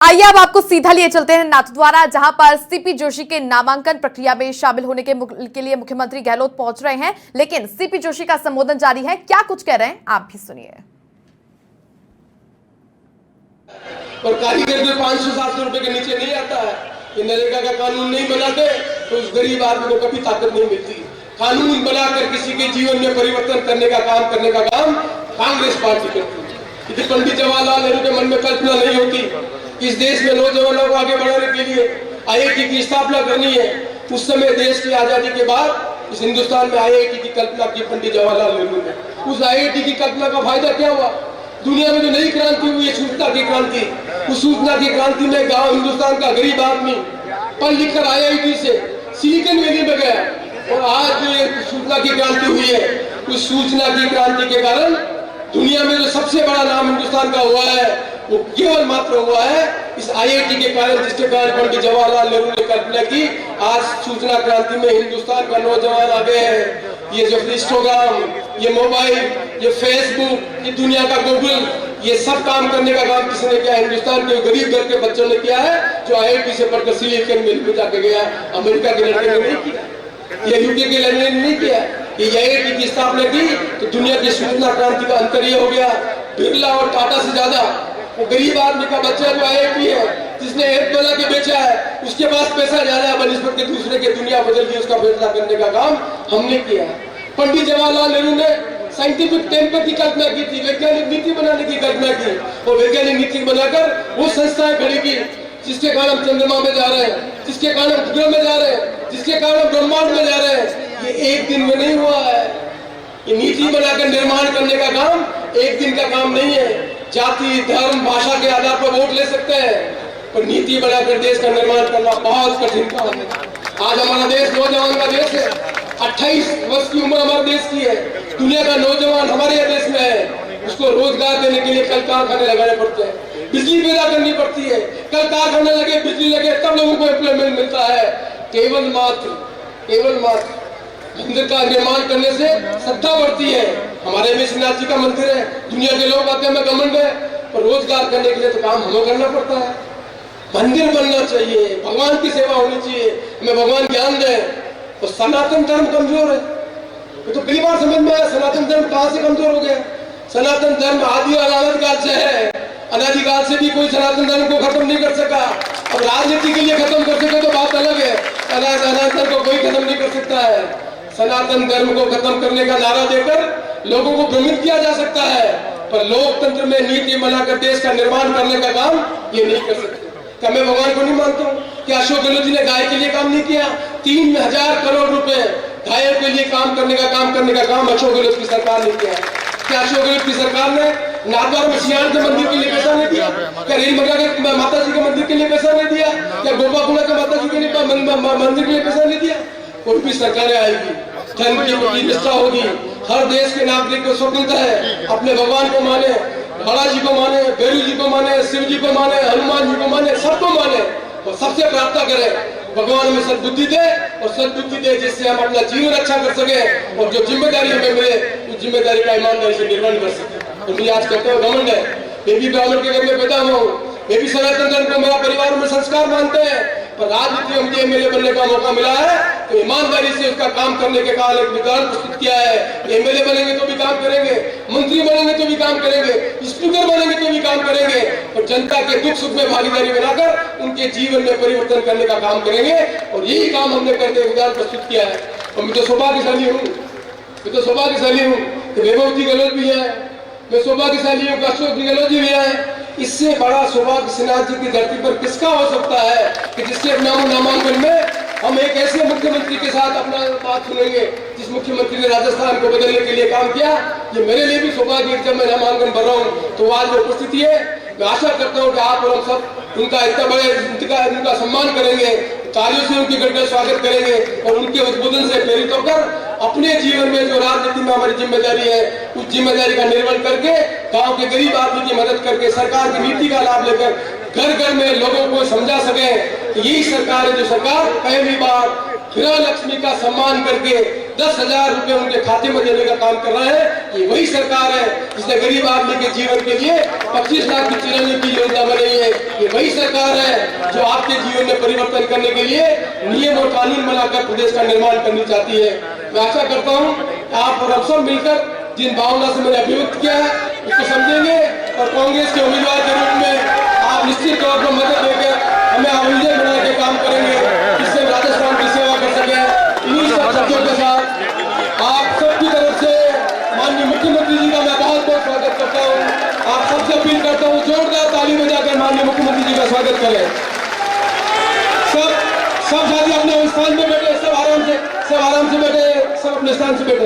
आइए अब आपको सीधा लिए चलते हैं नाथद्वारा, जहां पर सीपी जोशी के नामांकन प्रक्रिया में शामिल होने के लिए मुख्यमंत्री गहलोत पहुंच रहे हैं। लेकिन सीपी जोशी का संबोधन जारी है, क्या कुछ कह रहे हैं आप भी सुनिए। और कारीगर जो 500-700 रुपए के नीचे नहीं आता है, ये नरेगा का कानून नहीं बनाते तो उस गरीब आदमी को कभी ताकत नहीं मिलती। कानून बनाकर किसी के जीवन में परिवर्तन करने का काम कांग्रेस पार्टी करती है। यदि पंडित जवाहरलाल नेहरू के मन में कल्पना नहीं होती इस देश में नौजवानों को आगे बढ़ाने के लिए आईआईटी की स्थापना करनी है, उस समय देश की आजादी के बाद इस हिंदुस्तान में आईआईटी की कल्पना की पंडित जवाहरलाल नेहरू ने। उस आईआईटी की कल्पना का फायदा क्या हुआ? दुनिया में जो नई क्रांति हुई है, सूचना की क्रांति, उस सूचना की क्रांति में गांव हिंदुस्तान का गरीब आदमी पढ़ लिख कर आईआईटी से सिलिकॉन वैली में गया। और आज जो ये सूचना की क्रांति हुई है, उस सूचना की क्रांति के कारण दुनिया में जो सबसे बड़ा नाम हिंदुस्तान का हुआ है वो केवल मात्र हुआ है इस आईआईटी के कारण, जिसके कारण पंडित जवाहरलाल नेहरू ने कल्पना की। आज सूचना क्रांति में हिंदुस्तान का नौजवान आ गए हैं। ये जो इंस्टाग्राम, ये मोबाइल, ये फेसबुक, ये दुनिया का गूगल, ये सब काम करने का काम किसने किया? हिंदुस्तान के गरीब घर के बच्चों ने किया है, जो आईआईटी से पढ़कर सिलिकॉन वैली में जाके गया। अमेरिका के लड़के ने नहीं किया, ये यूके के लड़के ने नहीं किया। ये आईआईटी की स्थापना की तो दुनिया की सूचना क्रांति का अंतर ये हो गया। बिरला और टाटा से ज्यादा वो गरीब आदमी का बच्चा जो आईआईटी है, जिसने ऐप बना के बेचा है, उसके पास पैसा ज्यादा है बनिस्बत के दूसरे के। दुनिया बदल दी, उसका फैसला करने का काम हमने किया है। पंडित जवाहरलाल नेहरू ने साइंटिफिक टेम्पर की कल्पना की थी, वैज्ञानिक नीति बनाने की कल्पना की, और वैज्ञानिक नीति बनाकर वो संस्थाएं खड़ी की जिसके कारण हम चंद्रमा में जा रहे हैं, जिसके कारण हम ग्रह में जा रहे हैं, जिसके कारण हम ब्रह्मांड में जा रहे हैं। ये एक दिन में नहीं हुआ है। ये नीति बनाकर निर्माण करने का काम एक दिन का काम नहीं है। जाति, धर्म, भाषा के आधार पर वोट ले सकते हैं, पर नीति बनाकर देश का निर्माण करना बहुत कठिन काम है। आज हमारा देश नौजवान का देश है। 28 वर्ष की उम्र हमारे देश की है। दुनिया का नौजवान हमारे देश में है। उसको रोजगार देने के लिए कल कारखाने लगाने पड़ते हैं, बिजली पैदा करनी पड़ती है। कल कारखाने लगे, बिजली लगे, तब लोगों को एम्प्लॉयमेंट मिलता है। केवल मात्र मंदिर का निर्माण करने से श्रद्धा बढ़ती है। हमारे में श्रीनाथ जी का मंदिर है, दुनिया के लोग आते हैं, मैं घमंड है, पर रोजगार करने के लिए तो काम हमें करना पड़ता है। मंदिर बनना चाहिए, भगवान की सेवा होनी चाहिए, हमें भगवान ज्ञान दे। तो सनातन धर्म कमजोर है, तो पहली बार समझ में आया सनातन धर्म कहां से कमजोर हो गया। सनातन धर्म आदि और अनादिकाल से है, अनादिकाल से भी कोई सनातन धर्म को खत्म नहीं कर सका। अब राजनीति के लिए खत्म कर सके तो बात अलग है, सनातन को कोई खत्म नहीं कर सकता है। सनातन धर्म को खत्म करने का नारा देकर लोगों को भ्रमित किया जा सकता है, पर लोकतंत्र में नीति बनाकर देश का निर्माण करने का काम ये नहीं कर सकते। क्या मैं भगवान को नहीं मानता हूँ? क्या अशोक गहलोत जी ने गाय के लिए काम नहीं किया? 3000 करोड़ रुपए गायों के लिए काम करने का काम अशोक गहलोत की सरकार ने किया। क्या अशोक गहलोत की सरकार ने नाथद्वारा में सियान के मंदिर के लिए पैसा नहीं दिया? क्या रेलमंगा के माता जी के मंदिर के लिए पैसा नहीं दिया? क्या गोपाकुला के माता जी के लिए मंदिर के लिए पैसा नहीं दिया? कोई भी सरकारें आएगी, धर्म की प्रति निष्ठा होगी। हर देश के नागरिक को स्वतंत्र है, अपने भगवान को माने, बालाजी को माने, भैरू जी को माने, शिव जी को माने, हनुमान जी को माने, सबको माने, और सबसे प्रार्थना करे भगवान हमें सद्बुद्धि दे, और सद्बुद्धि दे जिससे हम अपना जीवन अच्छा कर सके, और जो जिम्मेदारी हमें मिले उस जिम्मेदारी का ईमानदारी से निर्वहन कर सके। तो मुझे आज कहते हुए घमंड है, मैं भी ब्राह्मण के घर में पैदा हुआ हूँ, मैं भी सनातन धर्म को मेरा परिवार में संस्कार मानते हैं, पर राजनीति में मुझे एमएलए बनने का मौका मिला है तो ईमानदारी से उसका काम करने के कारण एक विधान प्रस्तुत किया है। एमएलए बनेंगे तो भी काम करेंगे, मंत्री बनेंगे तो भी काम करेंगे, स्पीकर बनेंगे तो भी काम करेंगे, और जनता के दुख सुख में भागीदारी बनाकर उनके जीवन में परिवर्तन करने का काम करेंगे। और यही काम हमने करके विधान प्रस्तुत किया है। और मैं तो सौभाग्यशाली हूँ कि वैभव जी गहलोत भी है, मैं सौभाग्यशाली हूँ अशोक जी गहलोत जी भी है। इससे बड़ा सौभाग्य श्रीनाथ जी की धरती पर किसका हो सकता है कि जिसके नामांकन में हम एक ऐसे मुख्यमंत्री के साथ अपना बात सुनेंगे जिस मुख्यमंत्री ने राजस्थान को बदलने के लिए काम किया। ये मेरे लिए भी सौभाग्य है। जब मैं नामांकन भर रहा हूँ तो आज जो उपस्थिति है, मैं आशा करता हूँ कि आप और हम सब उनका इतना बड़े उनका सम्मान करेंगे, तालियों से उनकी गणगण स्वागत करेंगे, और उनके उद्बोधन से प्रेरित होकर अपने जीवन में जो राजनीति में हमारी जिम्मेदारी है उस जिम्मेदारी का निर्वहन करके गांव के गरीब आदमी की मदद करके सरकार की नीति का लाभ लेकर घर घर में लोगों को समझा सके कि यही सरकार है जो सरकार पहली बार गृह लक्ष्मी का सम्मान करके 10,000 रुपए उनके खाते में देने का काम कर रहा है। ये वही सरकार है जिसने गरीब आदमी के जीवन के लिए 25 लाख की चिरंजी की योजना बनाई है। ये वही सरकार है जो आपके जीवन में परिवर्तन करने के लिए नियम और कानून बनाकर प्रदेश का निर्माण करनी चाहती है। मैं आशा करता हूँ आप और हम सब मिलकर जिन भावना से मैंने अभिव्यक्त किया है उसको समझेंगे और कांग्रेस के उम्मीदवार के रूप में आप निश्चित तौर पर मदद देकर हमें आयोजन बनाने के काम करेंगे, जिससे राजस्थान की सेवा कर सके। इन्हीं सब शब्दों के साथ आप सबकी तरफ से माननीय मुख्यमंत्री जी का मैं बहुत बहुत स्वागत करता हूँ। आप सबसे अपील करता हूँ जोरदार ताली बजाकर माननीय मुख्यमंत्री जी का स्वागत करें। सब साथी अपने स्थान पे बैठे, सब आराम से बैठे, सब अपने स्थान से बैठे।